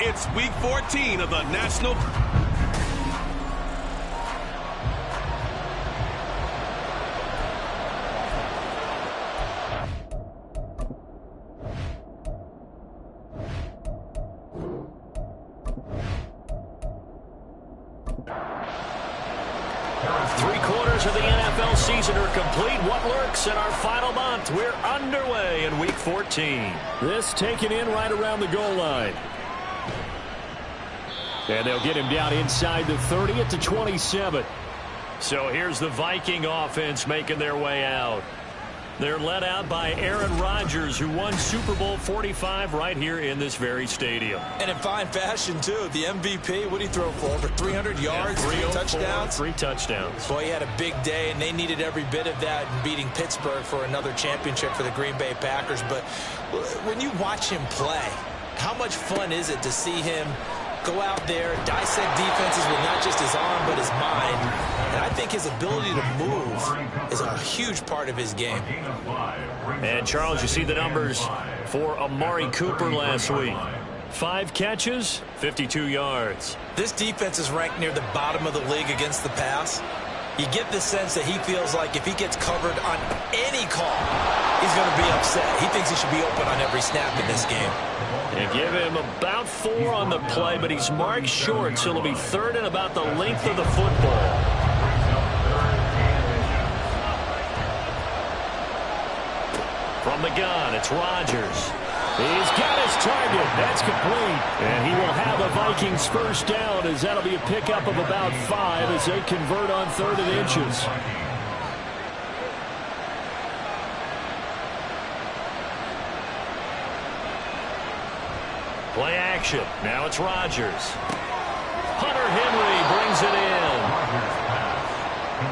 It's Week 14 of the National... Three-quarters of the NFL season are complete. What lurks in our final month? We're underway in Week 14. This taken in right around the goal line. And they'll get him down inside the 30 at the 27. So here's the Viking offense making their way out. They're led out by Aaron Rodgers, who won Super Bowl 45 right here in this very stadium. And in fine fashion, too. The MVP, what did he throw for? Over 300 yards, 3 touchdowns? 3 touchdowns. Boy, he had a big day, and they needed every bit of that in beating Pittsburgh for another championship for the Green Bay Packers. But when you watch him play, how much fun is it to see him go out there, dissect defenses with not just his arm but his mind? And I think his ability to move is a huge part of his game. And, Charles, you see the numbers for Amari Cooper last week. 5 catches, 52 yards. This defense is ranked near the bottom of the league against the pass. You get the sense that he feels like if he gets covered on any call, he's going to be upset. He thinks he should be open on every snap in this game. They give him about 4 on the play, but he's marked short, so it'll be 3rd and about the length of the football. From the gun, it's Rodgers. He's got his target. That's complete. And he will have a Vikings first down, as that'll be a pickup of about 5 as they convert on 3rd and inches. Play action. Now it's Rodgers. Hunter Henry brings it in.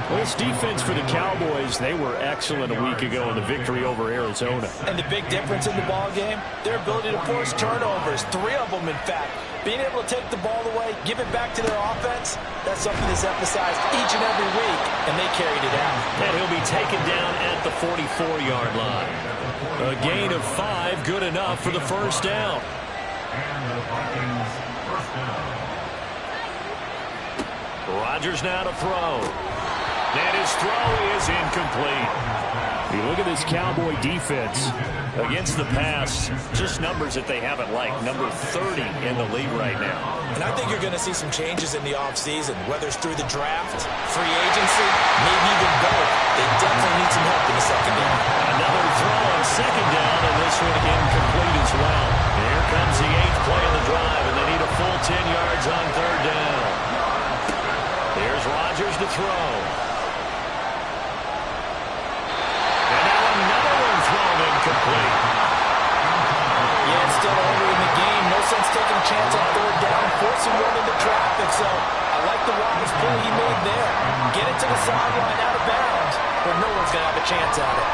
Well, this defense for the Cowboys, they were excellent a week ago in the victory over Arizona. And the big difference in the ball game, their ability to force turnovers, 3 of them, in fact. Being able to take the ball away, give it back to their offense, that's something that's emphasized each and every week, and they carried it out. And he'll be taken down at the 44-yard line. A gain of 5, good enough for the first down. Rodgers now to throw. And his throw is incomplete. You look at this Cowboy defense against the pass, just numbers that they haven't liked. Number 30 in the league right now. And I think you're going to see some changes in the offseason, whether it's through the draft, free agency, maybe even both. They definitely need some help in the second down. Another throw on second down, and this one incomplete as well. Here comes the 8th play of the drive, and they need a full 10 yards on 3rd down. Here's Rodgers to throw. And now another one thrown incomplete. Yeah, it's still early in the game. No sense taking a chance on 3rd down, forcing one into traffic. So I like the Rodgers play he made there. Get it to the sideline out of bounds, where no one's going to have a chance at it.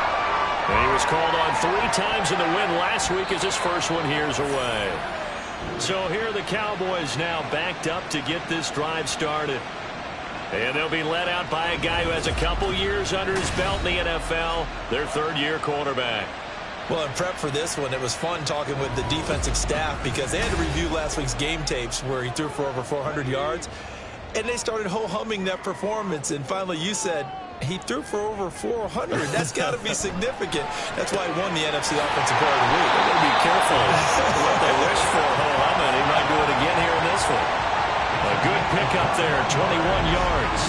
And he was called on 3 times in the win last week as his first one here's away. So here are the Cowboys now backed up to get this drive started. And they'll be led out by a guy who has a couple years under his belt in the NFL, their 3rd-year quarterback. Well, in prep for this one, it was fun talking with the defensive staff because they had to review last week's game tapes where he threw for over 400 yards. And they started ho-humming that performance. And finally, you said, he threw for over 400. That's got to be significant. That's why he won the NFC Offensive Player of the Week. They're going to be careful what they wish for ho-humming. He might do it again here in this one. A good pickup there, 21 yards.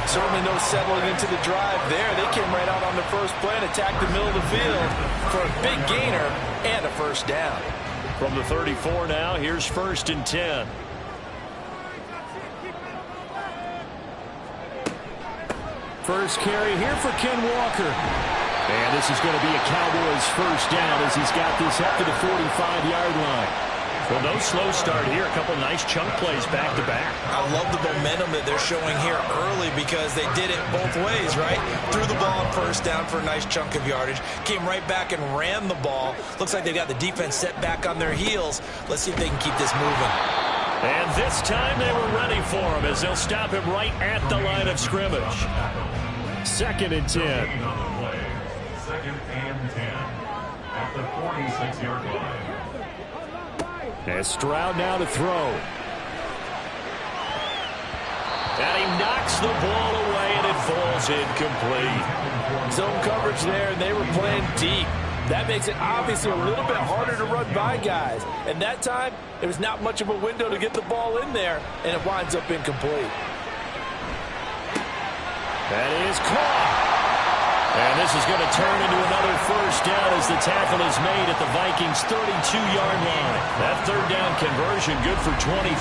Certainly no settling into the drive there. They came right out on the first play and attacked the middle of the field for a big gainer and a first down. From the 34 now, here's 1st and 10. First carry here for Ken Walker. And this is going to be a Cowboys first down as he's got this up to the 45-yard line. Well, no slow start here. A couple nice chunk plays back-to-back. I love the momentum that they're showing here early because they did it both ways, right? Threw the ball on first down for a nice chunk of yardage. Came right back and ran the ball. Looks like they've got the defense set back on their heels. Let's see if they can keep this moving. And this time they were ready for him as they'll stop him right at the line of scrimmage. 2nd and 10. 2nd and 10 at the 46-yard line. And Stroud now to throw. And he knocks the ball away, and it falls incomplete. Zone coverage there, and they were playing deep. That makes it obviously a little bit harder to run by guys. And that time, there was not much of a window to get the ball in there, and it winds up incomplete. That is caught. And this is going to turn into another first down as the tackle is made at the Vikings' 32-yard line. That third down conversion good for 23.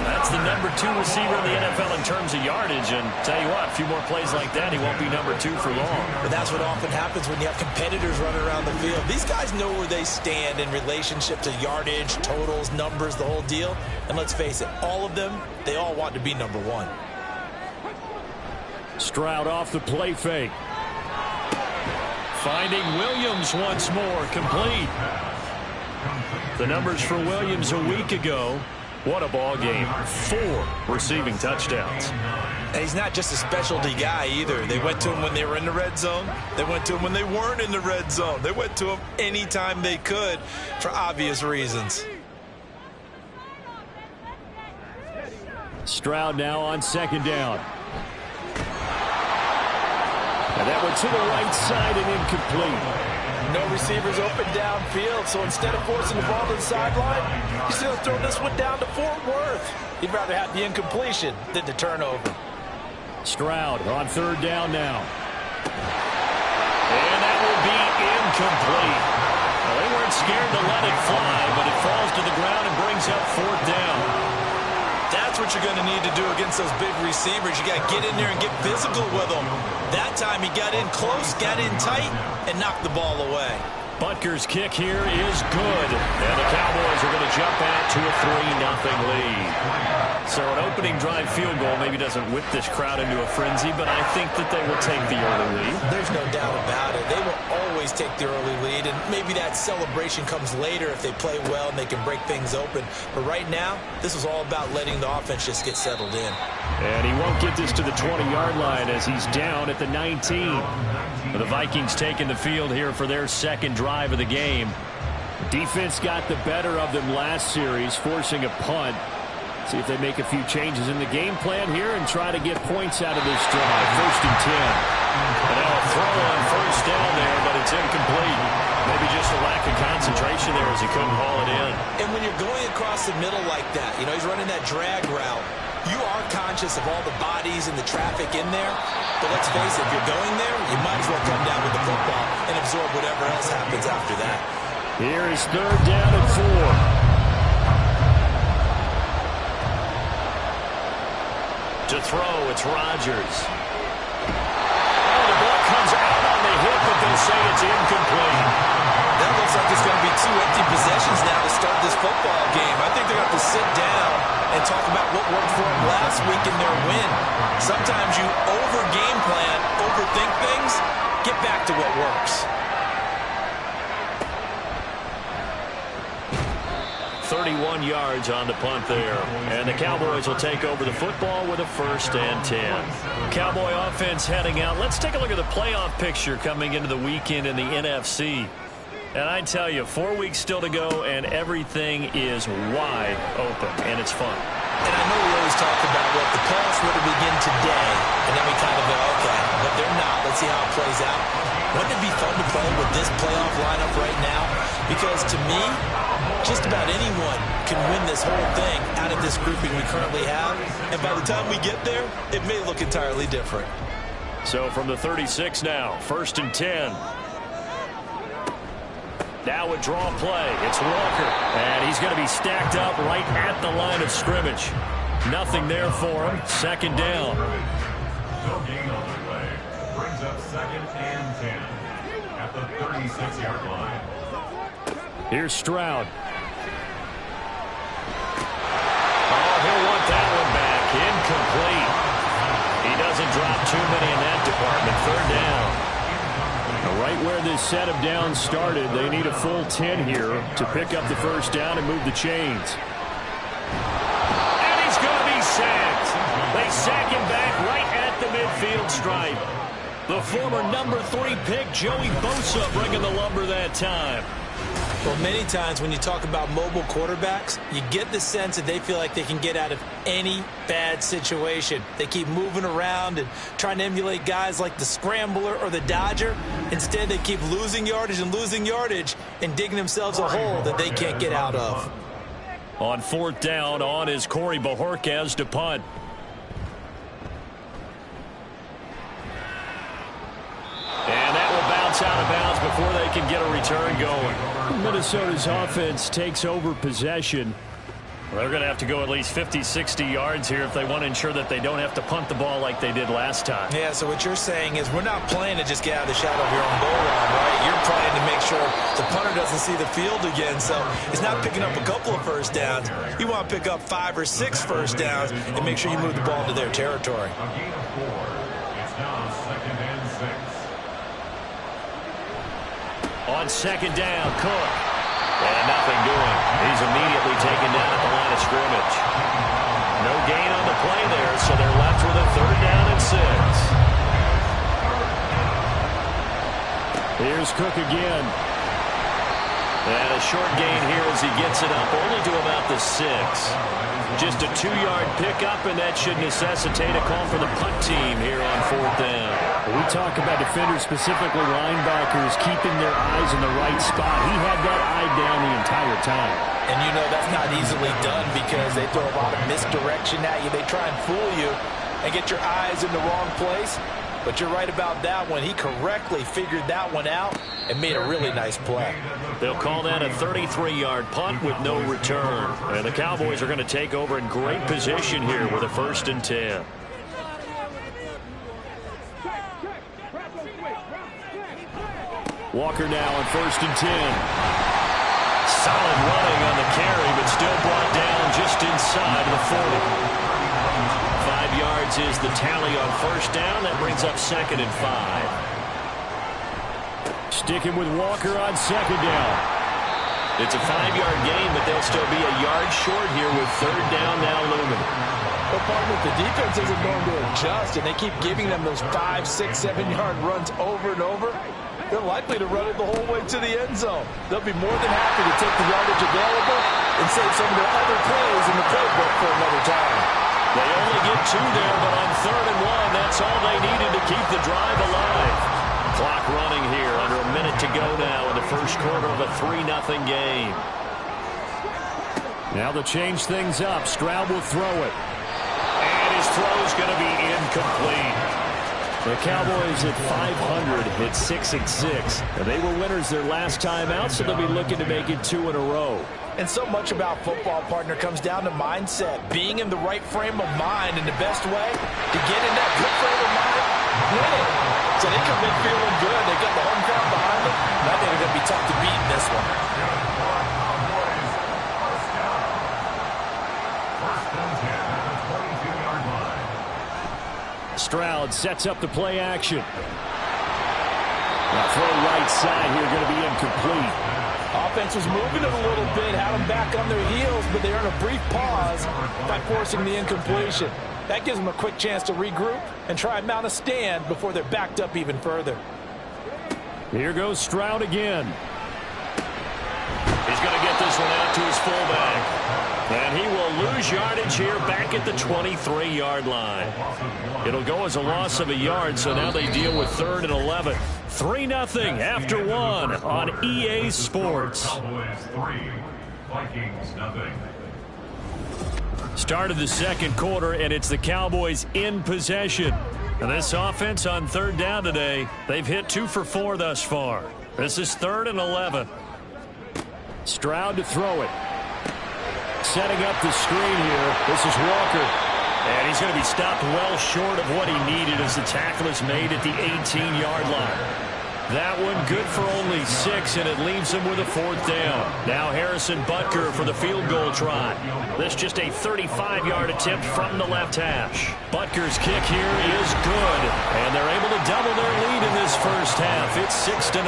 That's the number 2 receiver in the NFL in terms of yardage. And tell you what, a few more plays like that, he won't be number 2 for long. But that's what often happens when you have competitors running around the field. These guys know where they stand in relationship to yardage, totals, numbers, the whole deal. And let's face it, all of them, they all want to be number 1. Stroud off the play fake. Finding Williams once more, complete. The numbers for Williams a week ago. What a ball game. 4 receiving touchdowns. And he's not just a specialty guy either. They went to him when they were in the red zone. They went to him when they weren't in the red zone. They went to him anytime they could for obvious reasons. Stroud now on second down. And that went to the right side and incomplete. No receivers open downfield, so instead of forcing the ball to the sideline, he's going to throw this one down to Fort Worth. He'd rather have the incompletion than the turnover. Stroud on third down now. And that will be incomplete. Well, they weren't scared to let it fly, but it falls to the ground and brings up fourth down. That's what you're going to need to do against those big receivers. You got to get in there and get physical with them. That time he got in close, got in tight, and knocked the ball away. Butker's kick here is good. And the Cowboys are going to jump out to a 3-0 lead. So an opening drive field goal maybe doesn't whip this crowd into a frenzy, but I think that they will take the early lead. There's no doubt about it. They will always take the early lead, and maybe that celebration comes later if they play well and they can break things open. But right now, this is all about letting the offense just get settled in. And he won't get this to the 20-yard line as he's down at the 19. The Vikings taking the field here for their second drive of the game. Defense got the better of them last series, forcing a punt. See if they make a few changes in the game plan here and try to get points out of this drive. First and 10. And now a throw on first down there, but it's incomplete. Maybe just a lack of concentration there as he couldn't haul it in. And when you're going across the middle like that, you know, he's running that drag route, you are conscious of all the bodies and the traffic in there. But let's face it, if you're going there, you might as well come down with the football and absorb whatever else happens after that. Here is third down and 4. To throw, it's Rodgers. Oh, the ball comes out on the hip, but they say it's incomplete. That looks like there's going to be 2 empty possessions now to start this football game. I think they're going to have to sit down and talk about what worked for them last week in their win. Sometimes you over-game plan, overthink things, get back to what works. 31 yards on the punt there. And the Cowboys will take over the football with a first and 10. Cowboy offense heading out. Let's take a look at the playoff picture coming into the weekend in the NFC. And I tell you, 4 weeks still to go, and everything is wide open, and it's fun. And I know we always talk about what the playoffs were to begin today, and then we kind of go, okay, but they're not. Let's see how it plays out. Wouldn't it be fun to play with this playoff lineup right now? Because to me, just about anyone can win this whole thing out of this grouping we currently have. And by the time we get there, it may look entirely different. So from the 36 now, first and 10. Now a draw play. It's Walker. And he's going to be stacked up right at the line of scrimmage. Nothing there for him. Second down. No gain on the play. Brings up second and 10 at the 36-yard line. Here's Stroud. Oh, he'll want that one back. Incomplete. He doesn't drop too many in that department. Third down. Right where this set of downs started, they need a full 10 here to pick up the first down and move the chains. And he's going to be sacked. They sack him back right at the midfield stripe. The former number 3 pick, Joey Bosa, bringing the lumber that time. Well, many times when you talk about mobile quarterbacks, you get the sense that they feel like they can get out of any bad situation. They keep moving around and trying to emulate guys like the Scrambler or the Dodger. Instead, they keep losing yardage and digging themselves a hole that they can't get out of. On fourth down, on is Corey Bojorquez to punt. And that will bounce out of bounds before they can get a return going. Minnesota's offense takes over possession. They're going to have to go at least 50, 60 yards here if they want to ensure that they don't have to punt the ball like they did last time. Yeah, so what you're saying is we're not playing to just get out of the shadow of your own goal line, right? You're playing to make sure the punter doesn't see the field again. So it's not picking up a couple of first downs. You want to pick up 5 or 6 first downs and make sure you move the ball into their territory. A gain of 4. It's now 2nd and 6. On second down, Cook. And nothing doing. He's immediately taken down at the line of scrimmage. No gain on the play there, so they're left with a 3rd down and 6. Here's Cook again. And a short gain here as he gets it up, only to about the 6. Just a 2-yard pickup, and that should necessitate a call for the punt team here on 4th down. We talk about defenders, specifically linebackers, keeping their eyes in the right spot. He had that eye down the entire time. And you know that's not easily done because they throw a lot of misdirection at you. They try and fool you and get your eyes in the wrong place. But you're right about that one. He correctly figured that one out and made a really nice play. They'll call that a 33-yard punt with no return. And the Cowboys are going to take over in great position here with a 1st and 10. Walker now on 1st and 10. Solid running on the carry, but still brought down just inside the 40. 5 yards is the tally on 1st down. That brings up 2nd and 5. Sticking with Walker on 2nd down. It's a 5-yard gain, but they'll still be a yard short here with 3rd down now looming. Well, partner, the defense isn't going to adjust, and they keep giving them those 5, 6, 7-yard runs over and over. They're likely to run it the whole way to the end zone. They'll be more than happy to take the yardage available and save some of their other plays in the playbook for another time. They only get 2 there, but on 3rd and 1, that's all they needed to keep the drive alive. Clock running here, under a minute to go now in the first quarter of a 3-0 game. Now to change things up, Stroud will throw it. And his throw's going to be incomplete. The Cowboys at 500 hit 6-6. And they were winners their last time out, so they'll be looking to make it 2 in a row. And so much about football, partner, comes down to mindset. Being in the right frame of mind, and the best way to get in that good frame of mind, win it. So they come in feeling good. They got the home crowd behind them. And I think they're going to be tough to beat in this one. Stroud sets up the play action. Now throw right side here, going to be incomplete. Offense was moving it a little bit, had them back on their heels, but they earned a brief pause by forcing the incompletion. That gives them a quick chance to regroup and try and mount a stand before they're backed up even further. Here goes Stroud again. He's going to get this one out to his fullback. And he will lose yardage here back at the 23-yard line. It'll go as a loss of a yard, so now they deal with 3rd and 11. 3-0 after 1 on EA Sports. Cowboys 3, Vikings nothing. Start of the second quarter, and it's the Cowboys in possession. And this offense on 3rd down today, they've hit 2 for 4 thus far. This is 3rd and 11. Stroud to throw it. Setting up the screen here. This is Walker. And he's going to be stopped well short of what he needed as the tackle is made at the 18-yard line. That one good for only 6, and it leaves him with a 4th down. Now Harrison Butker for the field goal try. This just a 35-yard attempt from the left hash. Butker's kick here is good, and they're able to double their lead in this first half. It's 6-0.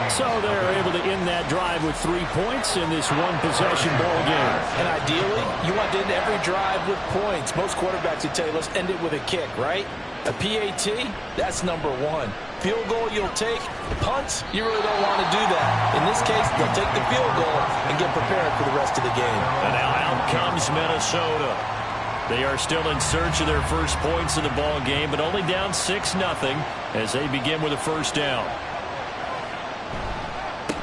So they're able to end that drive with 3 points in this one-possession ball game. And ideally, you want to end every drive with points. Most quarterbacks would tell you, let's end it with a kick, right? A PAT, that's number 1. field goal you'll take. Punts, you really don't want to do that. In this case, they'll take the field goal and get prepared for the rest of the game. And now out comes Minnesota. They are still in search of their first points in the ball game, but only down 6-0 as they begin with a first down.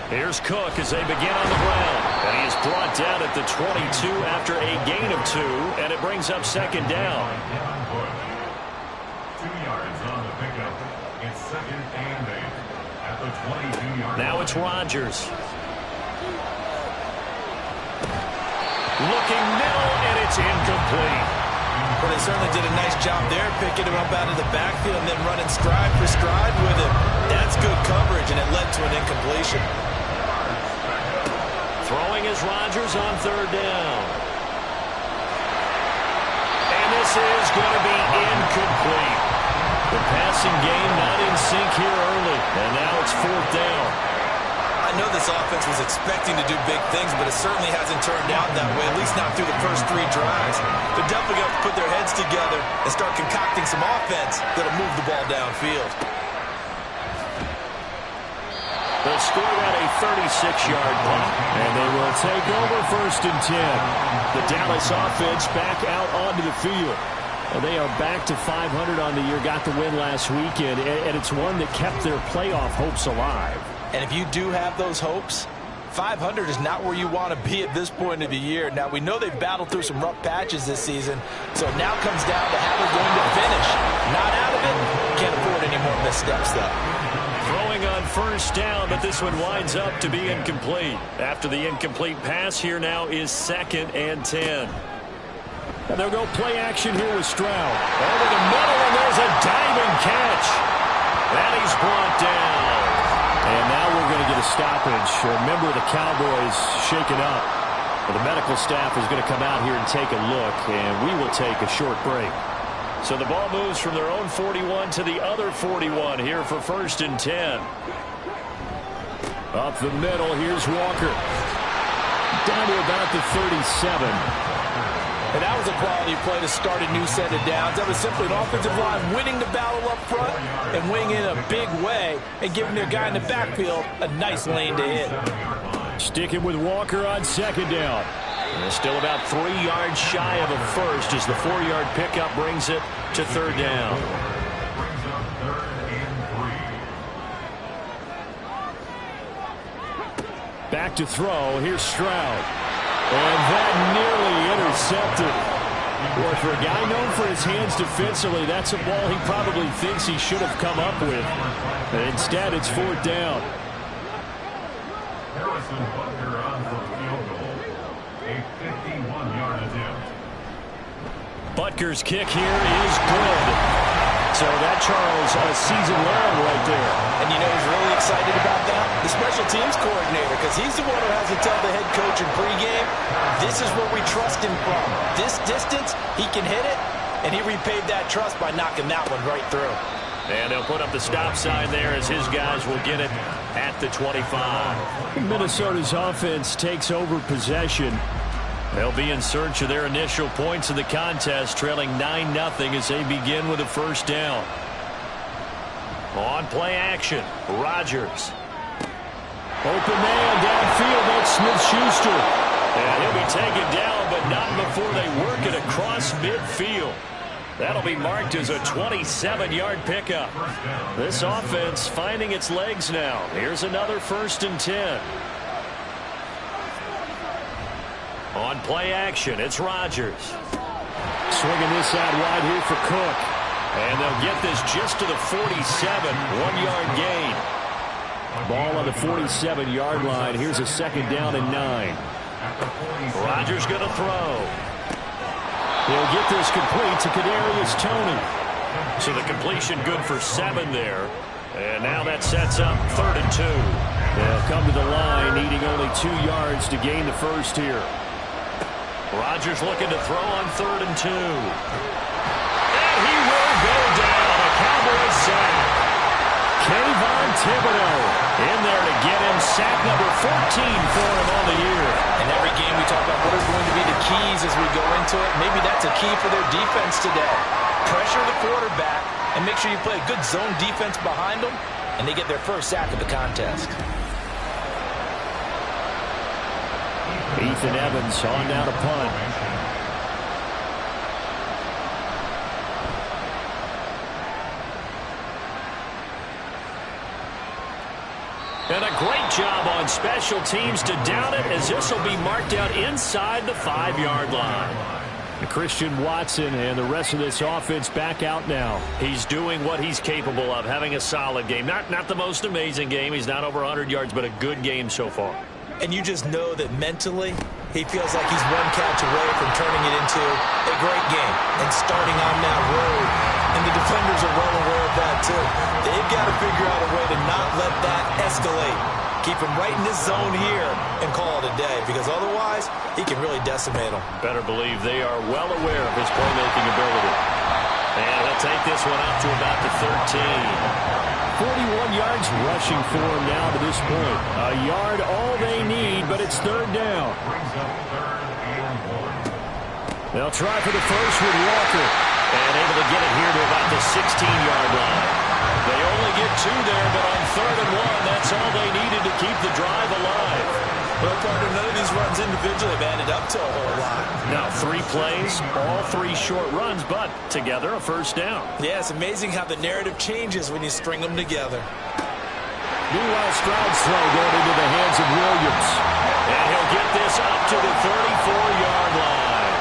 Here's Cook as they begin on the ground. And he is brought down at the 22 after a gain of 2, and it brings up second down. 2 yards on the pickup. It's second and 8 at the 22-yard line. Now it's Rodgers. Looking middle, and it's incomplete. Well, they certainly did a nice job there, picking him up out of the backfield and then running stride for stride with him. That's good coverage, and it led to an incompletion. Throwing is Rodgers on third down. And this is going to be incomplete. The passing game not in sync here early, and now it's fourth down. I know this offense was expecting to do big things, but it certainly hasn't turned out that way, at least not through the first 3 drives. They're definitely going to put their heads together and start concocting some offense that'll move the ball downfield. They'll score that a 36-yard punt, and they will take over first and 10. The Dallas offense back out onto the field. Well, they are back to 500 on the year, got the win last weekend, and it's one that kept their playoff hopes alive. And if you do have those hopes, 500 is not where you want to be at this point of the year. Now, we know they've battled through some rough patches this season, so it now comes down to how they're going to finish. Not out of it. Can't afford any more missteps, though. Throwing on first down, but this one winds up to be incomplete. After the incomplete pass, here now is second and 10. And they'll go play action here with Stroud. Over the middle, and there's a diving catch. And he's brought down. And now we're going to get a stoppage. Remember, the Cowboys shaken up. The medical staff is going to come out here and take a look, and we will take a short break. So the ball moves from their own 41 to the other 41 here for first and 10. Up the middle, here's Walker. Down to about the 37. And that was a quality play to start a new set of downs. That was simply an offensive line winning the battle up front and winning in a big way and giving their guy in the backfield a nice lane to hit. Sticking with Walker on second down. And still about 3 yards shy of a first as the 4-yard pickup brings it to third down. Brings up third and 3. Back to throw. Here's Stroud. And that nearly intercepted. Boy, for a guy known for his hands defensively, that's a ball he probably thinks he should have come up with. And instead, it's fourth down. Harrison Butker on for a field goal. A 51-yard attempt. Butker's kick here is good. So that, Charles, a season long right there. And you know who's really excited about that? The special teams coordinator, because he's the one who has to tell the head coach in pregame, this is where we trust him from. This distance, he can hit it, and he repaid that trust by knocking that one right through. And they'll put up the stop sign there as his guys will get it at the 25. Minnesota's offense takes over possession. They'll be in search of their initial points in the contest, trailing 9-0 as they begin with a first down. On play action, Rodgers. Open man downfield, that's Smith-Schuster. And he'll be taken down, but not before they work it across midfield. That'll be marked as a 27-yard pickup. This offense finding its legs now. Here's another first and 10. On play action, it's Rodgers. Swinging this out wide here for Cook. And they'll get this just to the 47, 1-yard gain. Ball on the 47-yard line. Here's a second down and 9. Rodgers going to throw. He'll get this complete to Kadarius Toney. So the completion good for 7 there. And now that sets up third and 2. They'll come to the line, needing only 2 yards to gain the first here. Rodgers looking to throw on third and 2. And he will go down. A Cowboys sack. Kayvon Thibodeau in there to get him sack number 14 for him on the year. And every game we talk about what are going to be the keys as we go into it. Maybe that's a key for their defense today. Pressure the quarterback, and make sure you play a good zone defense behind them, and they get their first sack of the contest. Ethan Evans on down to punt. And a great job on special teams to down it, as this will be marked out inside the 5-yard line. Christian Watson and the rest of this offense back out now. He's doing what he's capable of, having a solid game. Not the most amazing game. He's not over 100 yards, but a good game so far. And you just know that mentally he feels like he's one catch away from turning it into a great game and starting on that road. And the defenders are well aware of that too. They've got to figure out a way to not let that escalate. Keep him right in this zone here and call it a day, because otherwise he can really decimate them. Better believe they are well aware of his playmaking ability. And he'll take this one up to about the 13. 41 yards rushing for him now to this point. A yard all they need, but it's third down. They'll try for the first with Walker. And able to get it here to about the 16-yard line. They only get 2 there, but on 3rd and 1, that's all they needed to keep the drive alive. Well, partner, none of these runs individually have added up to a whole lot. Now 3 plays, all 3 short runs, but together a first down. Yeah, it's amazing how the narrative changes when you string them together. Meanwhile, Stroud's throw going into the hands of Williams. And he'll get this up to the 34-yard line.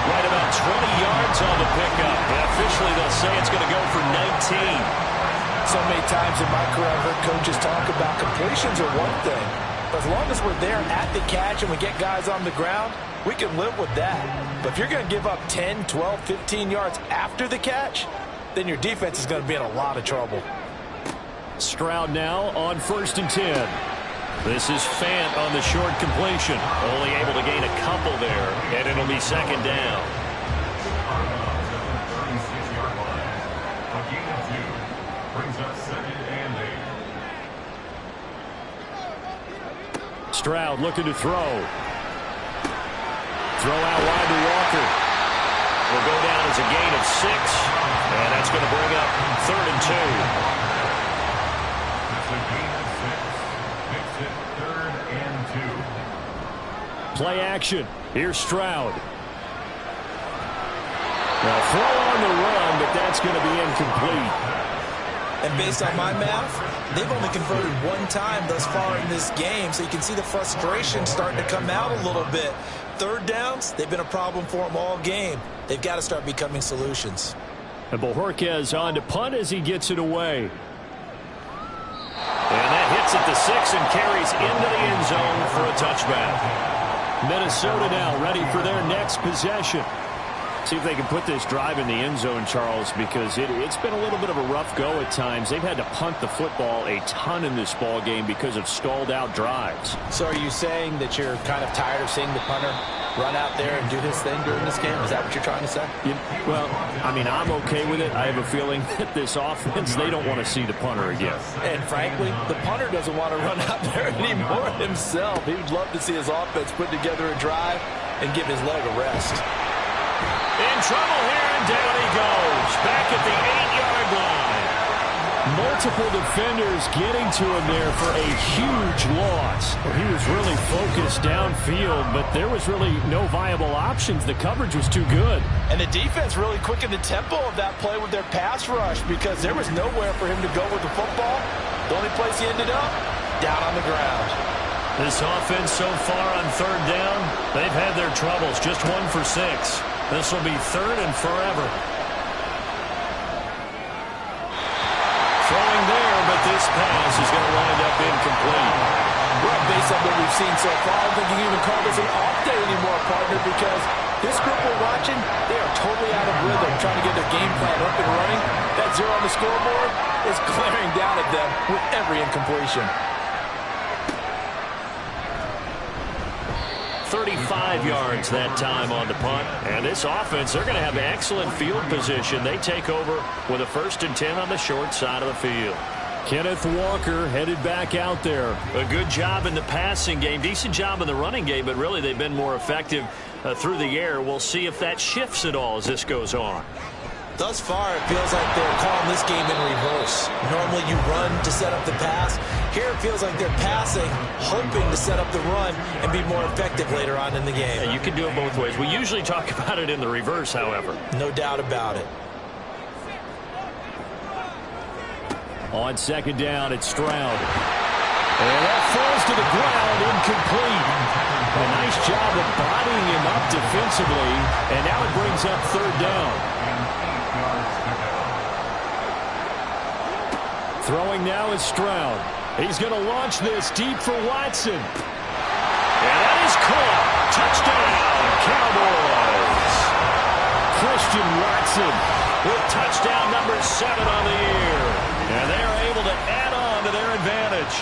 Right about 20 yards on the pickup. And officially, they'll say it's going to go for 19. So many times in my career, I've heard coaches talk about completions are one thing. But as long as we're there at the catch and we get guys on the ground, we can live with that. But if you're going to give up 10, 12, 15 yards after the catch, then your defense is going to be in a lot of trouble. Stroud now on 1st and 10. This is Fant on the short completion. Only able to gain a couple there, and it'll be 2nd down. Stroud looking to throw. Throw out wide to Walker. Will go down as a gain of 6, and that's going to bring up 3rd and 2. Play action. Here's Stroud. Now throw on the run, but that's going to be incomplete. And based on my math, they've only converted 1 time thus far in this game, so you can see the frustration starting to come out a little bit. 3rd downs, they've been a problem for them all game. They've got to start becoming solutions. And Bojorquez on to punt as he gets it away. And that hits at the 6 and carries into the end zone for a touchback. Minnesota now ready for their next possession. See if they can put this drive in the end zone, Charles, because it's been a little bit of a rough go at times. They've had to punt the football a ton in this ball game because of stalled out drives. So are you saying that you're kind of tired of seeing the punter run out there and do his thing during this game? Is that what you're trying to say? Well, I mean, I'm okay with it. I have a feeling that this offense, they don't want to see the punter again. And frankly, the punter doesn't want to run out there anymore himself. He would love to see his offense put together a drive and give his leg a rest. In trouble here, and down he goes. Back at the 8-yard line. Multiple defenders getting to him there for a huge loss. He was really focused downfield, but there was really no viable options. The coverage was too good. And the defense really quickened the tempo of that play with their pass rush, because there was nowhere for him to go with the football. The only place he ended up, down on the ground. This offense so far on 3rd down, they've had their troubles. Just 1 for 6. This will be 3rd and forever. Throwing there, but this pass is going to wind up incomplete. Well, based on what we've seen so far, I don't think you can even call this an off day anymore, partner, because this group we're watching, they are totally out of rhythm, trying to get their game plan up and running. That 0 on the scoreboard is glaring down at them with every incompletion. 35 yards that time on the punt. And this offense, they're going to have excellent field position. They take over with a 1st and 10 on the short side of the field. Kenneth Walker headed back out there. A good job in the passing game. Decent job in the running game, but really they've been more effective through the air. We'll see if that shifts at all as this goes on. Thus far, it feels like they're calling this game in reverse. Normally you run to set up the pass. Here it feels like they're passing, hoping to set up the run and be more effective later on in the game. Yeah, you can do it both ways. We usually talk about it in the reverse, however. No doubt about it. On second down, it's Stroud. And that falls to the ground, incomplete. A nice job of bodying him up defensively, and now it brings up third down. Throwing now is Stroud. He's going to launch this deep for Watson. And that is caught. Touchdown, Cowboys. Christian Watson with touchdown number 7 on the year. And they are able to add on to their advantage.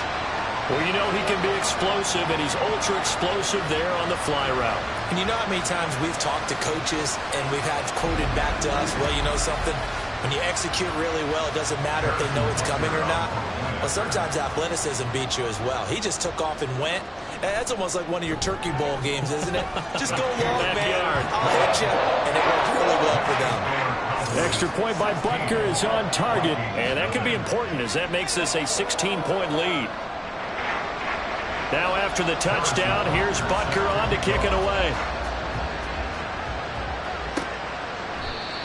Well, you know he can be explosive, and he's ultra-explosive there on the fly route. And you know how many times we've talked to coaches and we've had quoted back to us, well, you know something? When you execute really well, it doesn't matter if they know it's coming or not. Well, sometimes athleticism beats you as well. He just took off and went. And that's almost like one of your Turkey Bowl games, isn't it? Just go long, man. I'll hit you. And it worked really well for them. Extra point by Butker is on target. And that could be important as that makes this a 16-point lead. Now after the touchdown, here's Butker on to kick it away.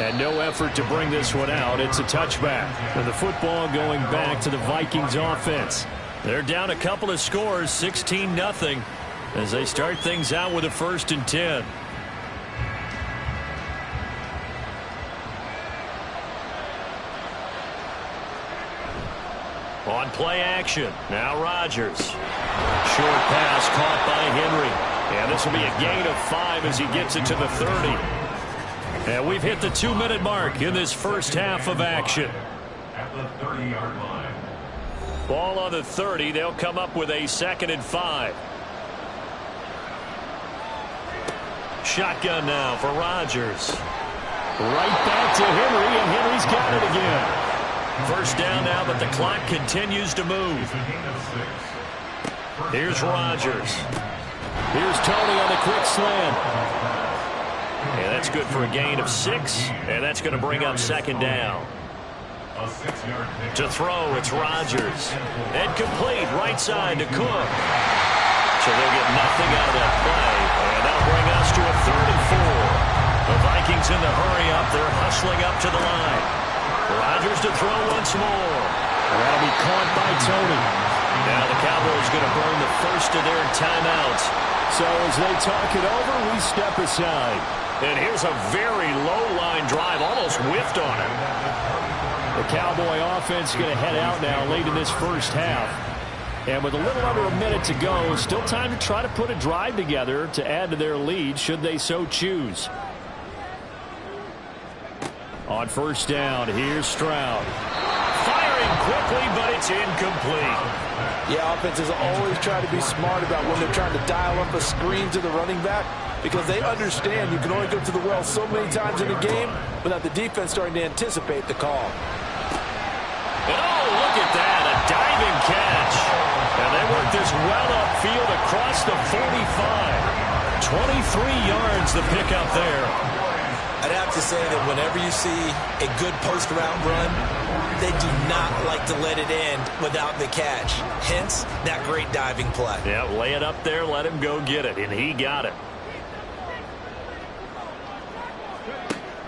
And no effort to bring this one out. It's a touchback. And the football going back to the Vikings offense. They're down a couple of scores, 16-0, as they start things out with a 1st and 10. On play action, now Rodgers. Short pass caught by Henry. And this will be a gain of 5 as he gets it to the 30. And we've hit the 2-minute mark in this first half of action. At the 30-yard line. Ball on the 30. They'll come up with a 2nd and 5. Shotgun now for Rodgers. Right back to Henry, and Henry's got it again. First down now, but the clock continues to move. Here's Rodgers. Here's Tony on the quick slant. And that's good for a gain of 6, and that's going to bring up 2nd down. To throw, it's Rodgers. And complete, right side to Cook. So they'll get nothing out of that play, and that'll bring us to a 3rd and 4. The Vikings in the hurry-up. They're hustling up to the line. Rodgers to throw once more. That'll be caught by Tony. Now the Cowboys going to burn the first of their timeouts. So as they talk it over, we step aside. And here's a very low-line drive, almost whiffed on it. The Cowboy offense going to head out now late in this first half. And with a little under a minute to go, still time to try to put a drive together to add to their lead should they so choose. On first down, here's Stroud. Firing quickly, but it's incomplete. Yeah, offenses always try to be smart about when they're trying to dial up a screen to the running back because they understand you can only go to the well so many times in a game without the defense starting to anticipate the call. Oh, look at that, a diving catch. And they work this well upfield across the 45. 23 yards the pickup there. I'd have to say that whenever you see a good post-route run, they do not like to let it end without the catch. Hence, that great diving play. Yeah, lay it up there, let him go get it, and he got it.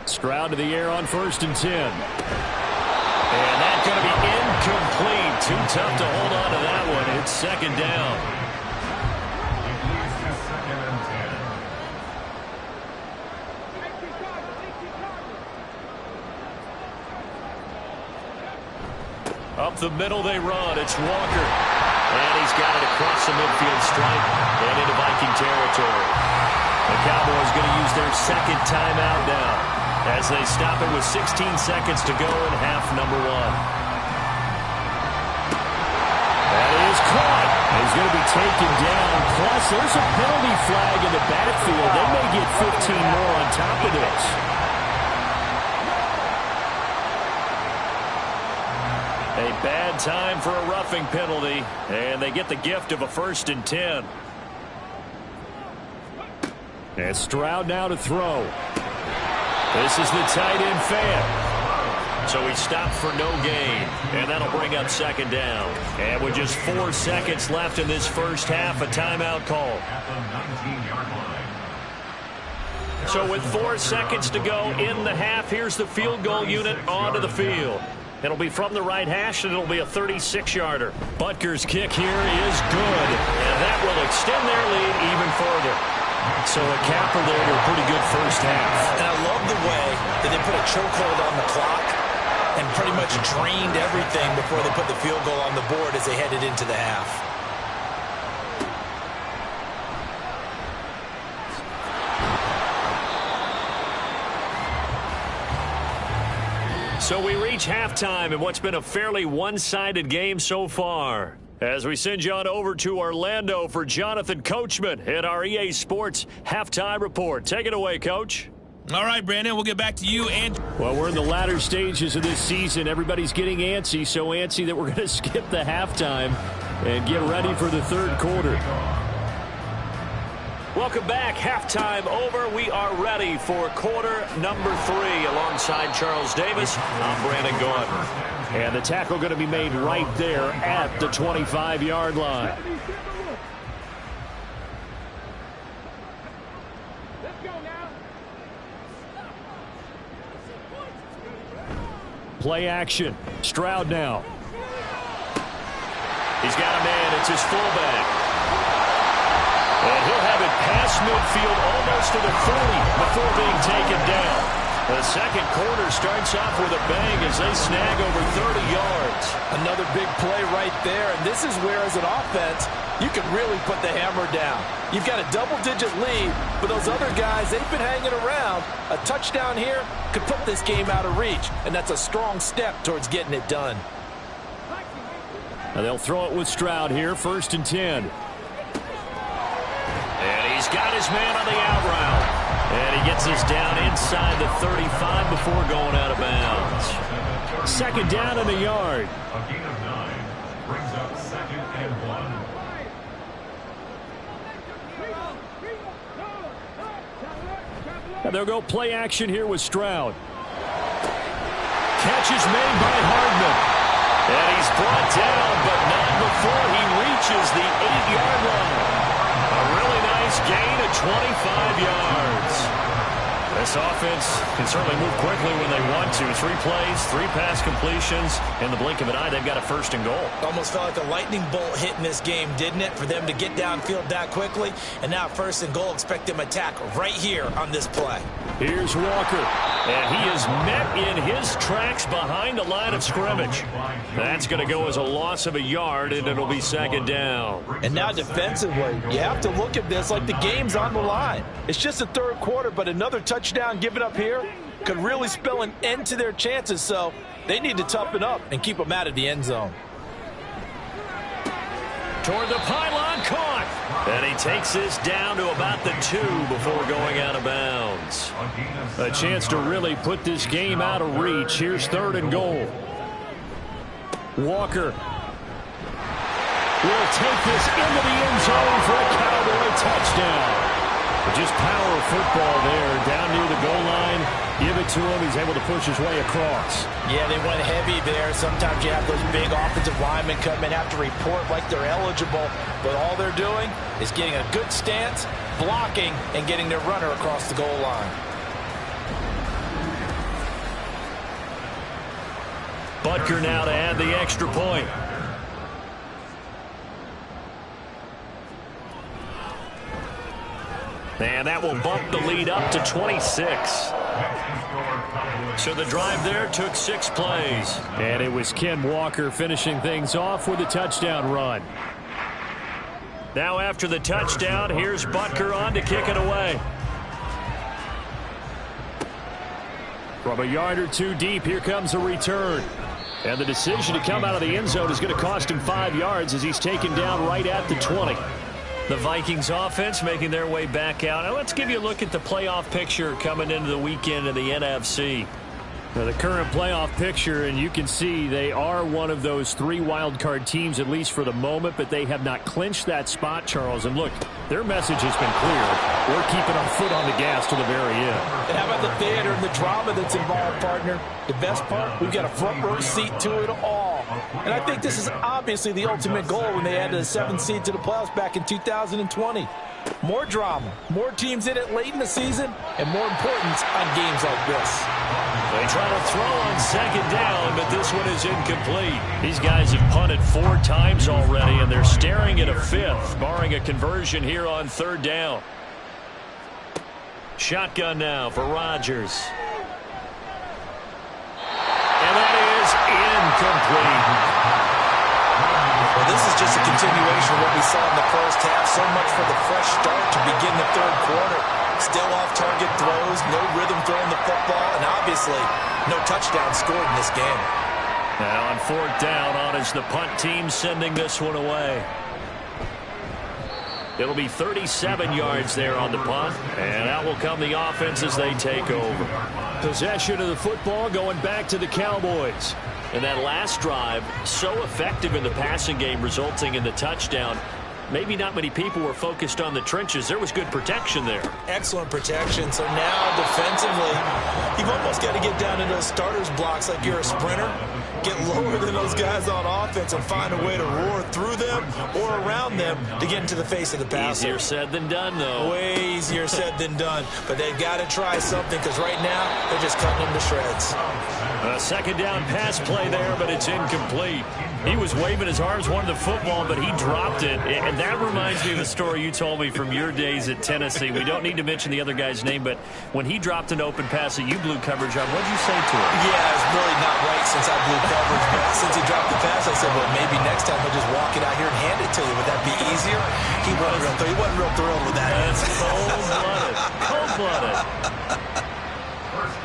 Stroud to the air on 1st and 10. And that's going to be incomplete. Too tough to hold on to that one. It's 2nd down. Up the middle they run. It's Walker. And he's got it across the midfield stripe and into Viking territory. The Cowboys going to use their 2nd timeout now as they stop it with 16 seconds to go in half number 1. That is caught. He's going to be taken down. Plus, there's a penalty flag in the backfield. They may get 15 more on top of this. A bad time for a roughing penalty, and they get the gift of a 1st and 10. And Stroud now to throw. This is the tight end fan. So he stopped for no gain, and that'll bring up second down. And with just 4 seconds left in this first half, a timeout call. At the 19-yard line. So with 4 seconds to go in the half, here's the field goal unit onto the field. It'll be from the right hash, and it'll be a 36-yarder. Butker's kick here is good, and that will extend their lead even further. So a capper there to a pretty good first half. And I love the way that they put a chokehold on the clock and pretty much drained everything before they put the field goal on the board as they headed into the half. So we reach halftime in what's been a fairly one-sided game so far. As we send you on over to Orlando for Jonathan Coachman at our EA Sports Halftime Report. Take it away, Coach. All right, Brandon, we'll get back to you. And Well, we're in the latter stages of this season. Everybody's getting antsy, so antsy that we're going to skip the halftime and get ready for the third quarter. Welcome back. Halftime over. We are ready for quarter number 3. Alongside Charles Davis, I'm Brandon Gaudin. And the tackle going to be made right there at the 25-yard line. Play action. Stroud now. He's got a man. It's his fullback. And he'll have it past midfield almost to the 40 before being taken down. The second quarter starts off with a bang as they snag over 30 yards. Another big play right there, and this is where, as an offense, you can really put the hammer down. You've got a double-digit lead, but those other guys, they've been hanging around. A touchdown here could put this game out of reach, and that's a strong step towards getting it done. And they'll throw it with Stroud here, 1st and 10. And he's got his man on the out route. And he gets us down inside the 35 before going out of bounds. Second down and a yard. A gain of 9 brings up 2nd and 1. And they'll go play action here with Stroud. Catch is made by Hardman. And he's brought down, but not before he reaches the 8-yard line. A really nice gain of 25 yards. This offense can certainly move quickly when they want to. 3 plays, 3 pass completions. In the blink of an eye, they've got a 1st and goal. Almost felt like a lightning bolt hit in this game, didn't it? For them to get downfield that quickly. And now 1st and goal, expect them to attack right here on this play. Here's Walker. And he is met in his tracks behind the line of scrimmage. That's going to go as a loss of a yard, and it'll be 2nd down. And now defensively, you have to look at this like the game's on the line. It's just the 3rd quarter, but another touchdown given up here could really spell an end to their chances, so they need to toughen up and keep them out of the end zone. Toward the pylon, caught. And he takes this down to about the 2 before going out of bounds. A chance to really put this game out of reach. Here's 3rd and goal. Walker will take this into the end zone for a Cowboy touchdown. Just power football there, down near the goal line. Give it to him. He's able to push his way across. Yeah, they went heavy there. Sometimes you have those big offensive linemen come in, have to report like they're eligible. But all they're doing is getting a good stance, blocking, and getting their runner across the goal line. Butker now to add the extra point. And that will bump the lead up to 26. So the drive there took 6 plays. And it was Ken Walker finishing things off with a touchdown run. Now after the touchdown, here's Butker on to kick it away. From a yard or 2 deep, here comes a return. And the decision to come out of the end zone is going to cost him 5 yards as he's taken down right at the 20. The Vikings offense making their way back out. Now let's give you a look at the playoff picture coming into the weekend in the NFC. Now, the current playoff picture, and you can see they are one of those 3 wild card teams, at least for the moment, but they have not clinched that spot, Charles. And look, their message has been clear. We're keeping our foot on the gas to the very end. And how about the theater and the drama that's involved, partner? The best part, we've got a front row seat to it all. And I think this is obviously the ultimate goal when they added a 7th seed to the playoffs back in 2020. More drama, more teams in it late in the season, and more importance on games like this. They try to throw on 2nd down, but this one is incomplete. These guys have punted 4 times already, and they're staring at a 5th, barring a conversion here on 3rd down. Shotgun now for Rodgers. And that is incomplete. Well, this is just a continuation of what we saw in the first half. So much for the fresh start to begin the 3rd quarter. Still off-target throws, no rhythm throwing the football, and obviously no touchdown scored in this game. Now on 4th down, on is the punt team sending this one away. It'll be 37 yards there on the punt, and out will come the offense as they take over. Possession of the football going back to the Cowboys. And that last drive, so effective in the passing game, resulting in the touchdown. Maybe not many people were focused on the trenches. There was good protection there. Excellent protection. So now defensively, you've almost got to get down in those starters blocks like you're a sprinter. Get lower than those guys on offense and find a way to roar through them or around them to get into the face of the passer. Easier said than done, though. Way easier said than done. But they've got to try something because right now they're just cutting them to shreds. A 2nd down pass play there, but it's incomplete. He was waving his arms, wanted the football, but he dropped it. And that reminds me of the story you told me from your days at Tennessee. We don't need to mention the other guy's name, but when he dropped an open pass that you blew coverage on, what did you say to him? Yeah, it's really not right since I blew coverage. But since he dropped the pass, I said, well, maybe next time he'll just walk it out here and hand it to you. Would that be easier? He wasn't real thrilled with that. That's cold-blooded. Cold-blooded.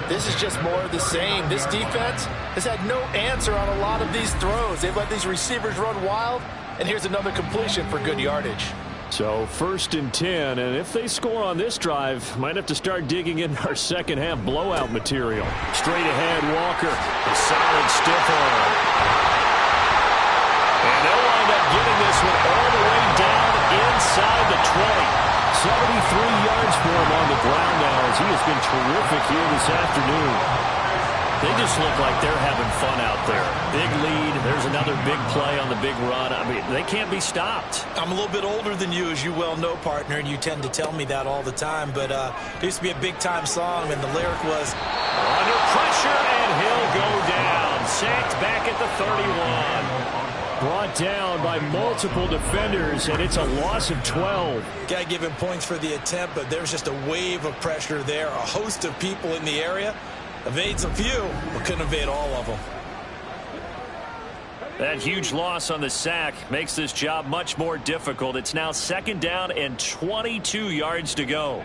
This is just more of the same. This defense has had no answer on a lot of these throws. They've let these receivers run wild, and here's another completion for good yardage. So 1st and 10, and if they score on this drive, might have to start digging in our second half blowout material. Straight ahead, Walker. A solid stiff arm. And they'll wind up getting this one all the way down inside the 20. 73 yards for him on the ground now as he has been terrific here this afternoon. They just look like they're having fun out there. Big lead. There's another big play on the big run. I mean, they can't be stopped. I'm a little bit older than you, as you well know, partner, and you tend to tell me that all the time. But there used to be a big-time song, and the lyric was, under pressure, and he'll go down. Sacked back at the 31. Brought down by multiple defenders, and it's a loss of 12. Got to give him points for the attempt, but there's just a wave of pressure there. A host of people in the area. Evades a few, but couldn't evade all of them. That huge loss on the sack makes this job much more difficult. It's now 2nd down and 22 yards to go.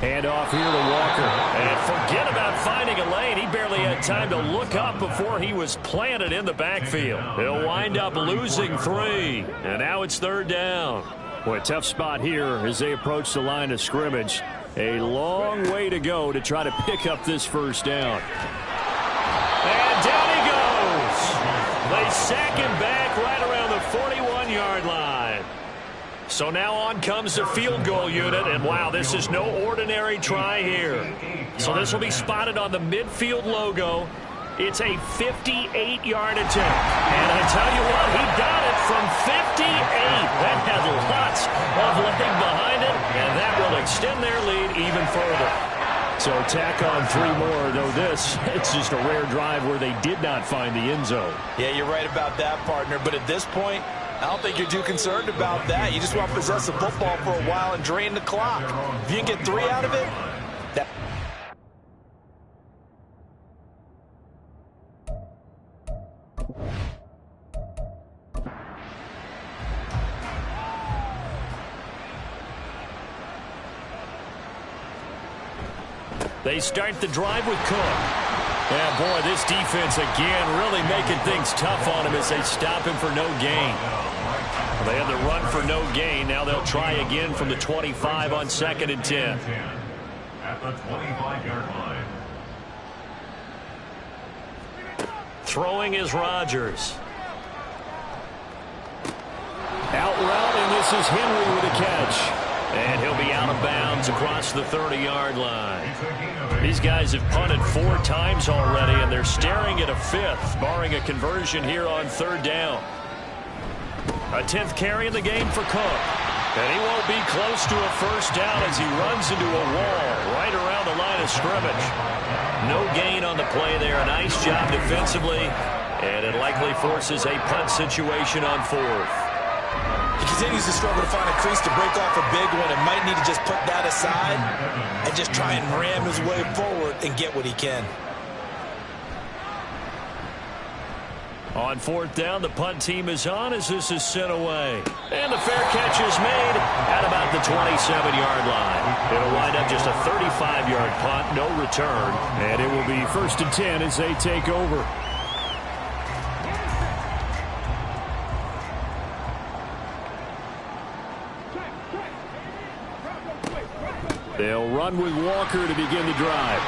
Hand off here to Walker. And forget about finding a lane. He barely had time to look up before he was planted in the backfield. He'll wind up losing 3. And now it's 3rd down. Boy, a tough spot here as they approach the line of scrimmage. A long way to go to try to pick up this 1st down. And down he goes. They sack him back right around the 41-yard line. So now on comes the field goal unit, and wow, this is no ordinary try here. So this will be spotted on the midfield logo. It's a 58-yard attempt. And I tell you what, he got it from 58. That had lots of leg behind it, and that will extend their lead even further. So tack on 3 more, though this, it's just a rare drive where they did not find the end zone. Yeah, you're right about that, partner. But at this point, I don't think you're too concerned about that. You just want to possess the football for a while and drain the clock. If you can get 3 out of it, that... They start the drive with Cook. Yeah, boy, this defense again really making things tough on him as they stop him for no gain. They had the run for no gain. Now they'll try again from the 25 on 2nd and 10. At the 25-yard line. Throwing is Rodgers. Out route, and this is Henry with a catch. And he'll be out of bounds across the 30-yard line. These guys have punted 4 times already, and they're staring at a 5th, barring a conversion here on 3rd down. A 10th carry in the game for Cook. And he won't be close to a first down as he runs into a wall right around the line of scrimmage. No gain on the play there. A nice job defensively, and it likely forces a punt situation on 4th. He continues to struggle to find a crease to break off a big one and might need to just put that aside and just try and ram his way forward and get what he can. On 4th down, the punt team is on as this is sent away. And the fair catch is made at about the 27-yard line. It'll wind up just a 35-yard punt, no return. And it will be 1st and 10 as they take over. They'll run with Walker to begin the drive.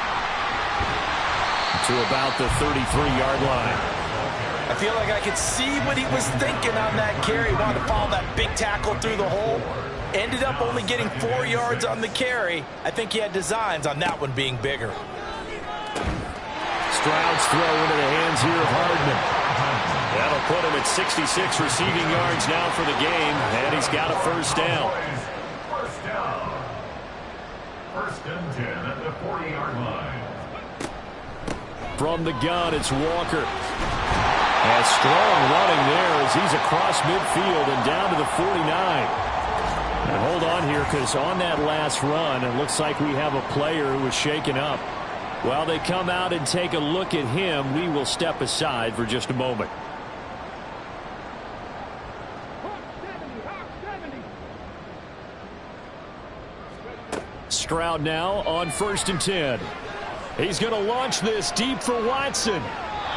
To about the 33-yard line. I feel like I could see what he was thinking on that carry. He wanted to follow that big tackle through the hole. Ended up only getting 4 yards on the carry. I think he had designs on that one being bigger. Stroud's throw into the hands here of Hardman. That'll put him at 66 receiving yards now for the game, and he's got a first down. First down. 1st and 10 at the 40-yard line. From the gun, it's Walker. And strong running there as he's across midfield and down to the 49. And hold on here, because on that last run, it looks like we have a player who was shaken up. While they come out and take a look at him, we will step aside for just a moment. Stroud now on 1st and 10. He's going to launch this deep for Watson.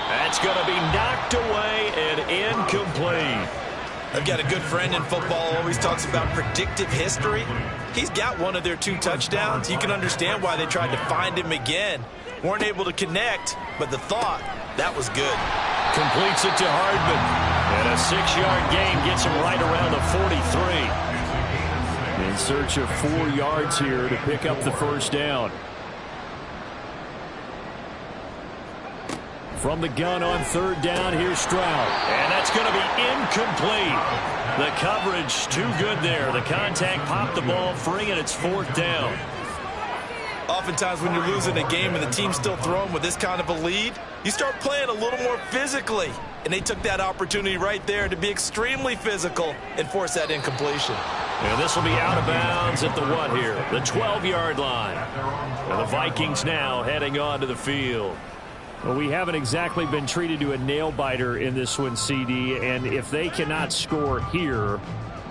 That's going to be knocked away and incomplete. I've got a good friend in football, always talks about predictive history. He's got one of their 2 touchdowns. You can understand why they tried to find him again. Weren't able to connect, but the thought, that was good. Completes it to Hardman. And a 6-yard gain gets him right around the 43. In search of 4 yards here to pick up the first down. From the gun on 3rd down, here's Stroud. And that's going to be incomplete. The coverage too good there. The contact popped the ball free, and it's 4th down. Oftentimes when you're losing a game and the team's still throwing with this kind of a lead, you start playing a little more physically. And they took that opportunity right there to be extremely physical and force that incompletion. And this will be out of bounds at the what here? The 12-yard line. And the Vikings now heading onto the field. Well, we haven't exactly been treated to a nail-biter in this one, CD, and if they cannot score here,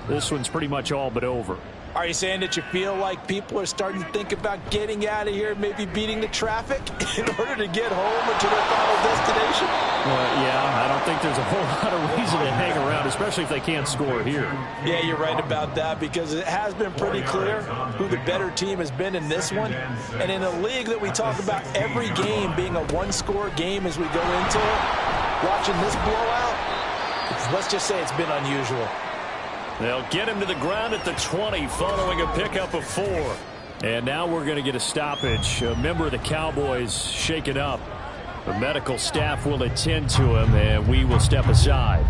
this one's pretty much all but over. Are you saying that you feel like people are starting to think about getting out of here, maybe beating the traffic in order to get home or to their final destination? Well, yeah, I don't think there's a whole lot of reason to hang around, especially if they can't score here. Yeah, you're right about that, because it has been pretty clear who the better team has been in this one. And in a league that we talk about every game being a one-score game as we go into it, watching this blowout, let's just say it's been unusual. They'll get him to the ground at the 20 following a pickup of 4. And now we're going to get a stoppage. A member of the Cowboys shaken up. The medical staff will attend to him, and we will step aside.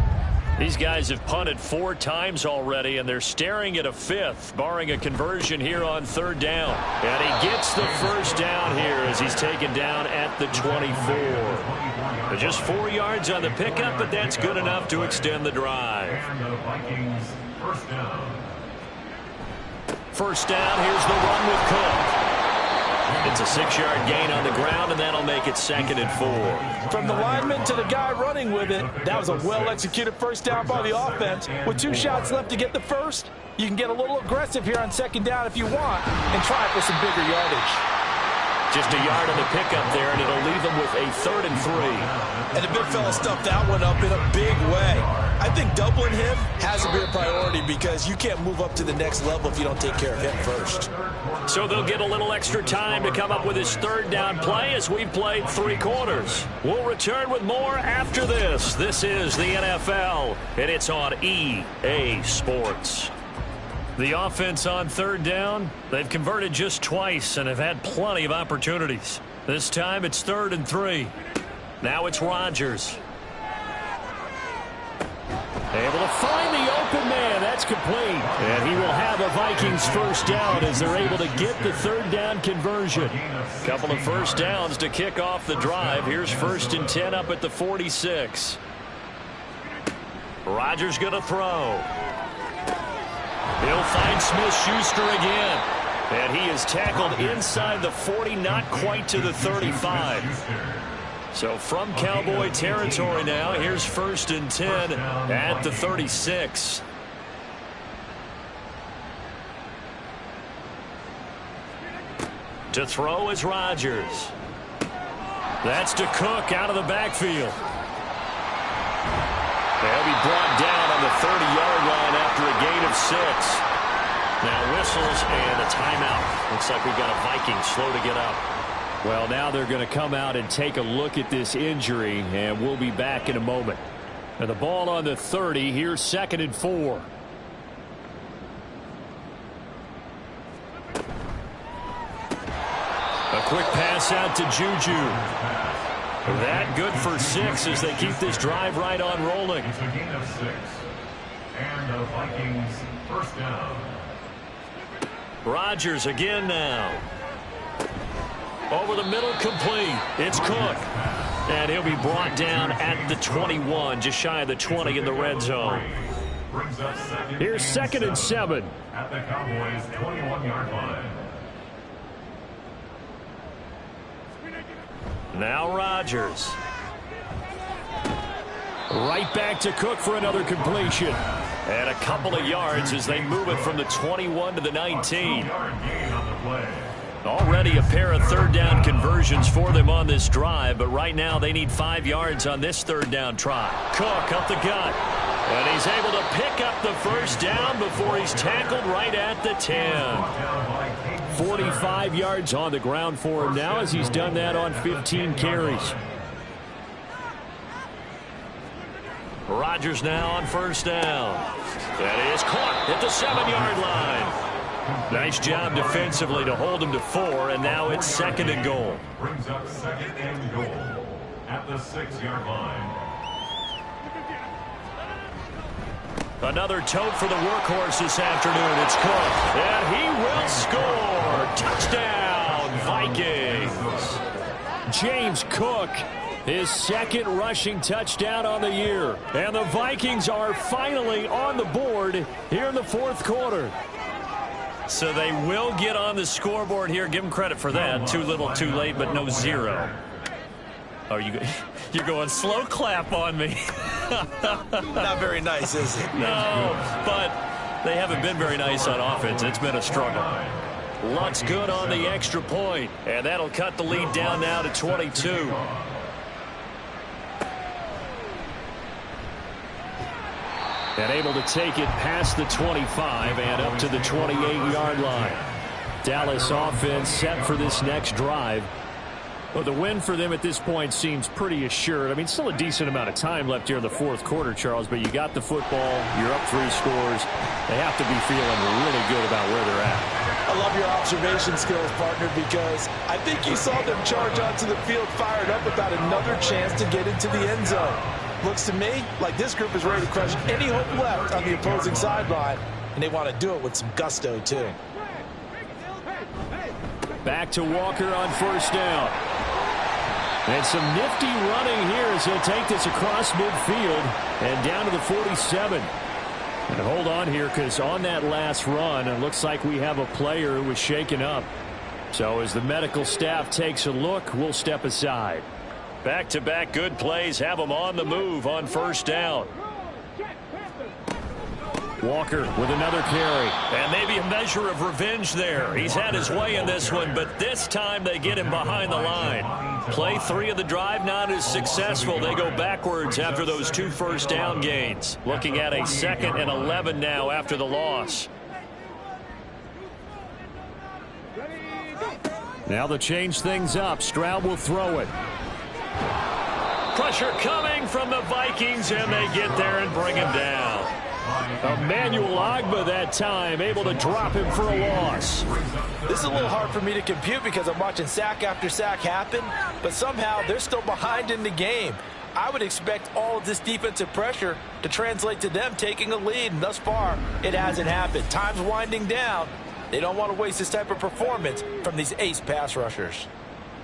These guys have punted 4 times already, and they're staring at a 5th, barring a conversion here on 3rd down. And he gets the first down here as he's taken down at the 24. Just 4 yards on the pickup, but that's good enough to extend the drive. And the Vikings first down. First down, here's the run with Cook. It's a 6-yard gain on the ground, and that'll make it 2nd and 4. From the lineman to the guy running with it, that was a well-executed first down by the offense. With 2 shots left to get the first, you can get a little aggressive here on 2nd down if you want and try for some bigger yardage. Just a yard on the pickup there, and it'll leave them with a 3rd and 3. And the big fella stuffed that one up in a big way. I think double discipline him has to be a priority because you can't move up to the next level if you don't take care of him first. So they'll get a little extra time to come up with his third down play as we've played 3 quarters. We'll return with more after this. This is the NFL, and it's on EA Sports. The offense on third down, they've converted just twice and have had plenty of opportunities. This time it's 3rd and 3. Now it's Rodgers. Able to find the open man. That's complete. And he will have a Vikings first down as they're able to get the 3rd down conversion. Couple of first downs to kick off the drive. Here's 1st and 10 up at the 46. Rodgers going to throw. He'll find Smith-Schuster again. And he is tackled inside the 40, not quite to the 35. So from Cowboy territory now, here's 1st and 10 at the 36. To throw is Rodgers. That's to Cook out of the backfield. They'll be brought down on the 30-yard line after a gain of 6. Now whistles and a timeout. Looks like we've got a Viking slow to get up. Well, now they're going to come out and take a look at this injury, and we'll be back in a moment. And the ball on the 30. Here's 2nd and 4. A quick pass out to Juju. That good for 6 as they keep this drive right on rolling. It's a gain of 6. And the Vikings first down. Rodgers again now. Over the middle, complete. It's Cook. And he'll be brought down at the 21, just shy of the 20 in the red zone. Here's 2nd and 7. At the Cowboys' 21-yard line. Now Rodgers. Right back to Cook for another completion. And a couple of yards as they move it from the 21 to the 19. Already a pair of 3rd down conversions for them on this drive, but right now they need 5 yards on this 3rd down try. Cook up the gut, and he's able to pick up the first down before he's tackled right at the 10. 45 yards on the ground for him now as he's done that on 15 carries. Rodgers now on first down. That is caught at the 7-yard line. Nice job defensively to hold him to 4, and now it's 2nd and goal. Brings up 2nd and goal at the 6-yard line. Another tote for the workhorse this afternoon. It's Cook, and he will score. Touchdown, Vikings. James Cook, his 2nd rushing touchdown on the year. And the Vikings are finally on the board here in the 4th quarter. So they will get on the scoreboard here. Give them credit for that. Too little, too late, but no 0. Oh, you're going slow clap on me. Not very nice, is it? No, but they haven't been very nice on offense. It's been a struggle. Luck's good on the extra point, and that'll cut the lead down now to 22. And able to take it past the 25 and up to the 28-yard line. Dallas offense set for this next drive. Well, the win for them at this point seems pretty assured. I mean, still a decent amount of time left here in the 4th quarter, Charles, but you got the football, you're up 3 scores. They have to be feeling really good about where they're at. I love your observation skills, partner, because I think you saw them charge onto the field fired up about another chance to get into the end zone. Looks to me like this group is ready to crush any hope left on the opposing sideline, and they want to do it with some gusto, too. Back to Walker on first down. And some nifty running here as he'll take this across midfield and down to the 47. And hold on here because on that last run, it looks like we have a player who was shaken up. So as the medical staff takes a look, we'll step aside. Back-to-back good plays have them on the move on first down. Walker with another carry. And maybe a measure of revenge there. He's had his way in this one, but this time they get him behind the line. Play 3 of the drive not as successful. They go backwards after those 2 first down gains. Looking at a 2nd and 11 now after the loss. Now they'll change things up. Stroud will throw it. Pressure coming from the Vikings, and they get there and bring him down. Emmanuel Ogbah that time, able to drop him for a loss. This is a little hard for me to compute because I'm watching sack after sack happen, but somehow they're still behind in the game. I would expect all of this defensive pressure to translate to them taking a lead, and thus far, it hasn't happened. Time's winding down. They don't want to waste this type of performance from these ace pass rushers.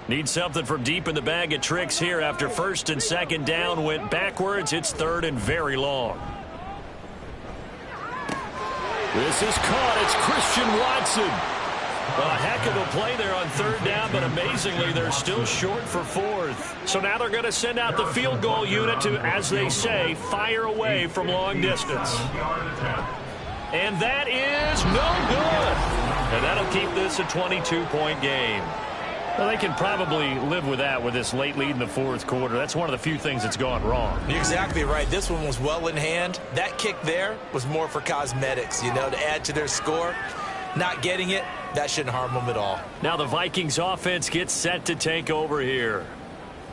Need something from deep in the bag of tricks here after 1st and 2nd down went backwards. It's 3rd and very long. This is caught. It's Christian Watson. A heck of a play there on 3rd down, but amazingly, they're still short for 4th. So now they're going to send out the field goal unit to, as they say, fire away from long distance. And that is no good. And that'll keep this a 22-point game. Well, they can probably live with that with this late lead in the 4th quarter. That's one of the few things that's gone wrong. You're exactly right. This one was well in hand. That kick there was more for cosmetics, you know, to add to their score. Not getting it, that shouldn't harm them at all. Now the Vikings offense gets set to take over here.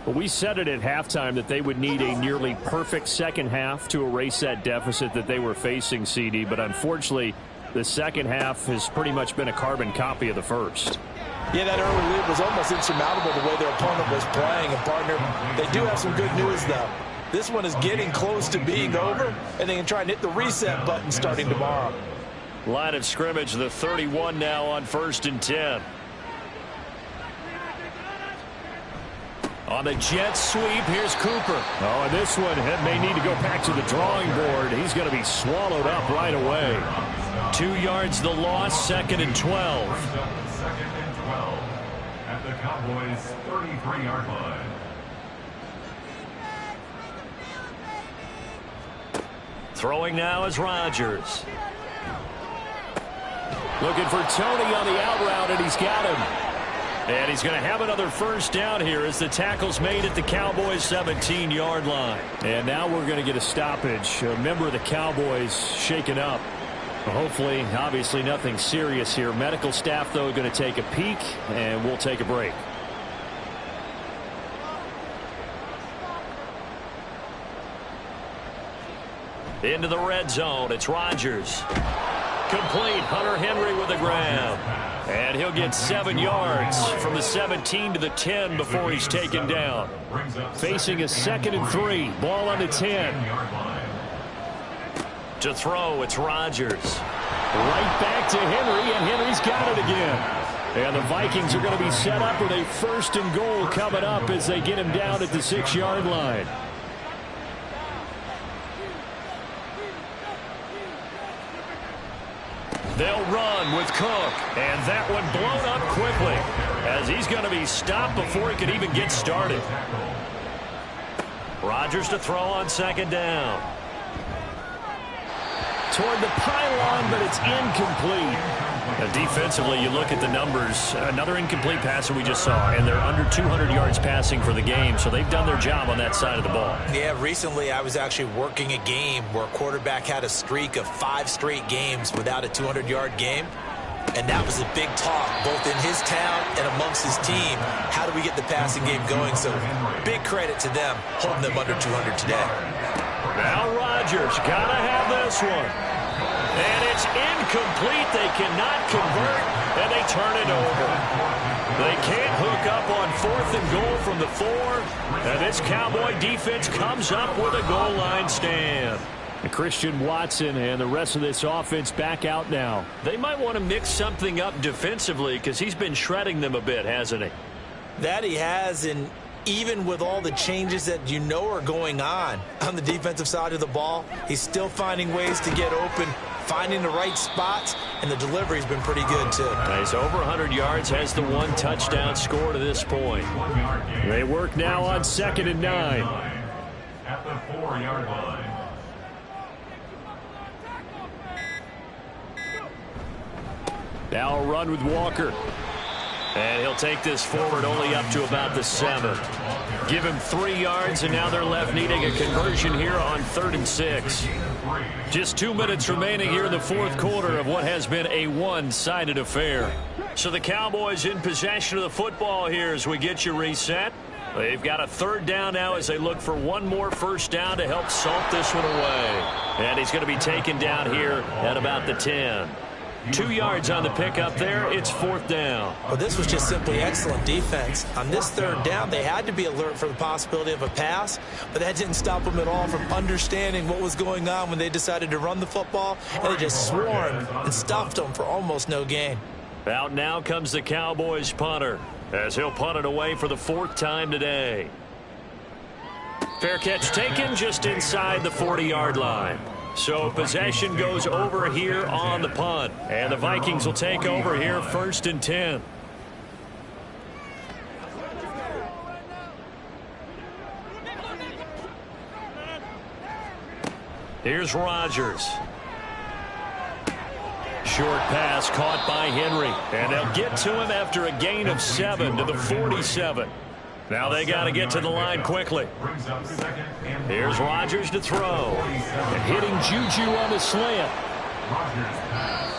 Well, we said it at halftime that they would need a nearly perfect second half to erase that deficit that they were facing, CD. But unfortunately, the second half has pretty much been a carbon copy of the first. Yeah, that early lead was almost insurmountable the way their opponent was playing. And, partner, they do have some good news, though. This one is getting close to being over, and they can try and hit the reset button starting tomorrow. Line of scrimmage, the 31 now on 1st and 10. On the jet sweep, here's Cooper. Oh, and this one may need to go back to the drawing board. He's going to be swallowed up right away. 2 yards the loss, 2nd and 12. 2nd and 12 at the Cowboys' 33-yard line. Throwing now is Rodgers. Looking for Tony on the out route, and he's got him. And he's going to have another 1st down here as the tackle's made at the Cowboys' 17-yard line. And now we're going to get a stoppage. A member of the Cowboys shaken up. Hopefully, obviously nothing serious here. Medical staff, though, going to take a peek, and we'll take a break. Into the red zone, it's Rodgers. Complete, Hunter Henry with the grab. And he'll get 7 yards from the 17 to the 10 before he's taken down. Facing a 2nd and 3. Ball on the 10. To throw, it's Rodgers. Right back to Henry, and Henry's got it again. And the Vikings are going to be set up with a 1st and goal coming up as they get him down at the 6-yard line. They'll run with Cook, and that one blown up quickly as he's going to be stopped before he could even get started. Rodgers to throw on 2nd down. Toward the pylon, but it's incomplete. Now, defensively, you look at the numbers. Another incomplete passer we just saw, and they're under 200 yards passing for the game, so they've done their job on that side of the ball. Yeah, recently I was actually working a game where a quarterback had a streak of 5 straight games without a 200-yard game, and that was a big talk both in his town and amongst his team. How do we get the passing game going? So big credit to them holding them under 200 today. Now Rodgers got to have this one. And it's incomplete. They cannot convert, and they turn it over. They can't hook up on 4th and goal from the 4. And this Cowboy defense comes up with a goal line stand. Christian Watson and the rest of this offense back out now. They might want to mix something up defensively because he's been shredding them a bit, hasn't he? That he has, and even with all the changes that you know are going on the defensive side of the ball, he's still finding ways to get open, finding the right spots, and the delivery's been pretty good, too. He's over 100 yards, has the 1 touchdown score to this point. They work now on 2nd and 9. At the 4-yard line. Now a run with Walker. And he'll take this forward only up to about the 7. Give him 3 yards, and now they're left needing a conversion here on 3rd and 6. Just 2 minutes remaining here in the fourth quarter of what has been a one-sided affair. So the Cowboys in possession of the football here as we get you reset. They've got a 3rd down now as they look for one more first down to help salt this one away. And he's going to be taken down here at about the 10. 2 yards on the pickup there. It's 4th down. Well, this was just simply excellent defense. On this 3rd down, they had to be alert for the possibility of a pass, but that didn't stop them at all from understanding what was going on when they decided to run the football, and they just swarmed and stuffed them for almost no gain. Out now comes the Cowboys punter as he'll punt it away for the 4th time today. Fair catch taken just inside the 40-yard line. So possession goes over here on the punt. And the Vikings will take over here 1st and 10. Here's Rodgers. Short pass caught by Henry. And they'll get to him after a gain of 7 to the 47. Now they got to get to the line quickly. Here's Rodgers to throw. And hitting Juju on the slant.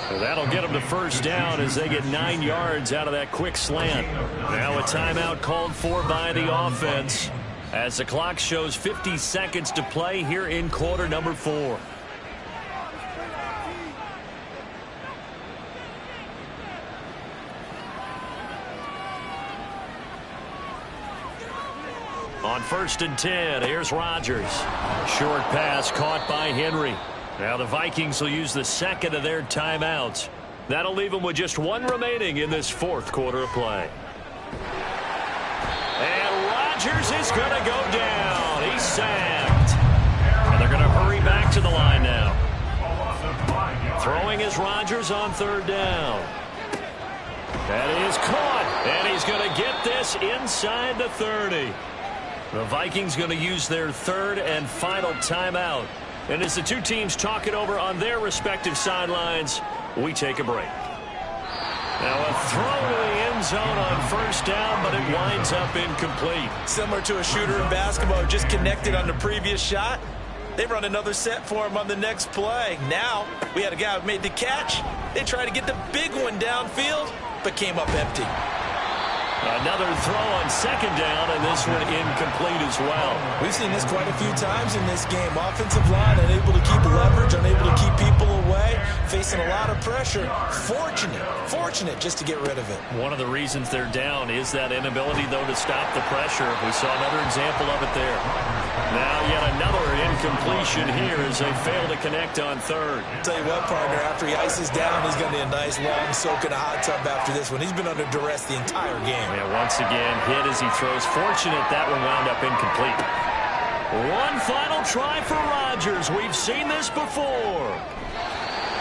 So that'll get them to first down as they get 9 yards out of that quick slant. Now a timeout called for by the offense as the clock shows 50 seconds to play here in quarter number 4. On 1st and 10, here's Rodgers. Short pass caught by Henry. Now the Vikings will use the 2nd of their timeouts. That'll leave them with just 1 remaining in this 4th quarter of play. And Rodgers is going to go down. He's sacked. And they're going to hurry back to the line now. Throwing is Rodgers on 3rd down. That is caught. And he's going to get this inside the 30. The Vikings going to use their 3rd and final timeout. And as the two teams talk it over on their respective sidelines, we take a break. Now a throw to the end zone on 1st down, but it winds up incomplete. Similar to a shooter in basketball who just connected on the previous shot. They run another set for him on the next play. Now we had a guy who made the catch. They tried to get the big one downfield, but came up empty. Another throw on 2nd down, and this one incomplete as well. We've seen this quite a few times in this game. Offensive line unable to keep leverage, unable to keep people away, facing a lot of pressure. Fortunate just to get rid of it. One of the reasons they're down is that inability, though, to stop the pressure. We saw another example of it there. Now yet another incompletion here as they fail to connect on 3rd. I'll tell you what, partner, after he ices down, he's going to need a nice long soak in a hot tub after this one. He's been under duress the entire game. Yeah, once again, hit as he throws. Fortunate that one wound up incomplete. One final try for Rodgers. We've seen this before.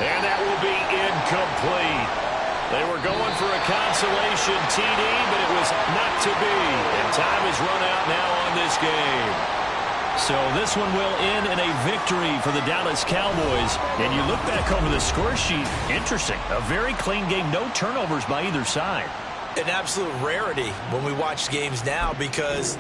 And that will be incomplete. They were going for a consolation TD, but it was not to be. And time is run out now on this game. So this one will end in a victory for the Dallas Cowboys. And you look back over the score sheet, interesting. A very clean game, no turnovers by either side. An absolute rarity when we watch games now because